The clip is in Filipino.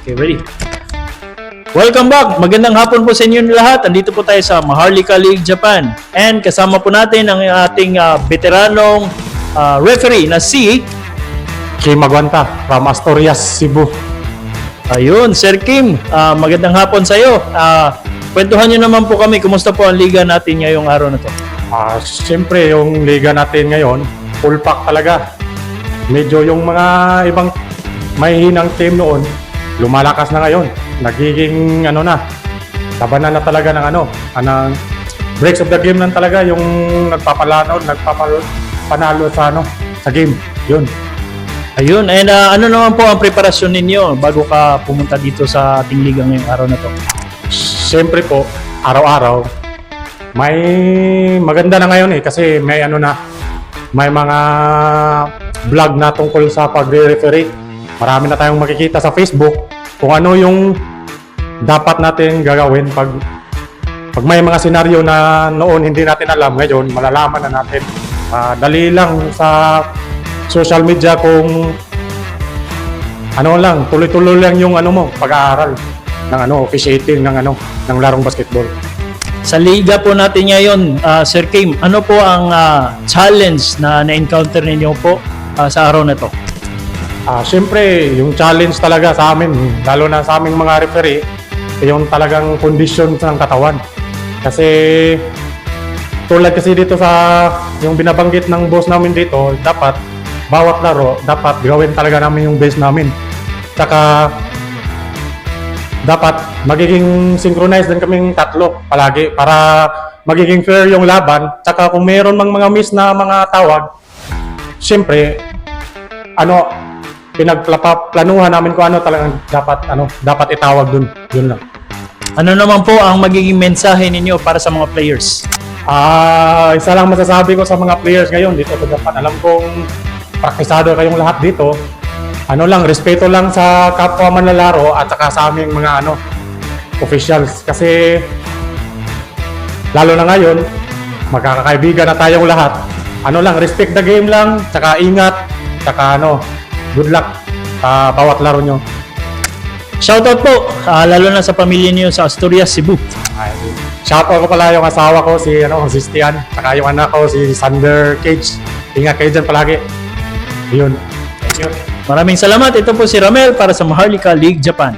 Okay, ready? Welcome back! Magandang hapon po sa inyo lahat. Andito po tayo sa Maharlika League Japan. And kasama po natin ang ating veteranong referee na si Kim Aguanta from Asturias, Cebu. Ayun, Sir Kim. Magandang hapon sa iyo. Kwentuhan niyo naman po kami. Kumusta po ang liga natin ngayong araw na to? Siyempre, yung liga natin ngayon, full pack talaga. Medyo yung mga ibang mahihinang team noon, lumalakas na ngayon. Nagiging labanan na talaga ng breaks of the game lang talaga yung nagpapanalo sa game. Yun. Ayun, and ano naman po ang preparasyon ninyo bago ka pumunta dito sa ating liga ngayong araw na to? Siyempre po, araw-araw, may maganda na ngayon kasi may may mga vlog na tungkol sa pagre-referee. Marami na tayong makikita sa Facebook kung ano yung dapat natin gagawin pag may mga senaryo na noon hindi natin alam, ngayon malalaman na natin. Dali lang sa social media kung tuloy-tuloy lang yung pag-aaral ng officiating ng larong basketball. Sa liga po natin ngayon, Sir Kim, ano po ang challenge na na-encounter ninyo po sa araw na to? Siyempre, yung challenge talaga sa amin, lalo na sa aming mga referee, yung talagang condition ng katawan. Kasi tulad kasi dito sa yung binabanggit ng boss namin dito, dapat bawat laro, dapat gawin talaga namin yung base namin. Tsaka dapat magiging synchronized din kaming tatlo palagi para magiging fair yung laban. Tsaka kung mayroon mang mga miss na mga tawag, siyempre, pinagplanuhan namin kung talagang dapat itawag dun. Yun lang. Ano naman po ang magiging mensahe ninyo para sa mga players? Isa lang masasabi ko sa mga players ngayon dito sa Japan. Alam kong praktisado kayong lahat dito. Respeto lang sa kapwa manlalaro at saka sa aming mga officials. Kasi lalo na ngayon, magkakaibigan na tayong lahat. Respect the game lang, saka ingat, saka good luck sa bawat laro nyo. Shoutout po, lalo na sa pamilya niyo sa Asturias, Cebu. Shoutout ko pala yung asawa ko, si Stian, saka yung anak ko, si Sander Cage. Ingat kayo dyan palagi. Yun. Thank you. Maraming salamat. Ito po si Ramel para sa Maharlika League Japan.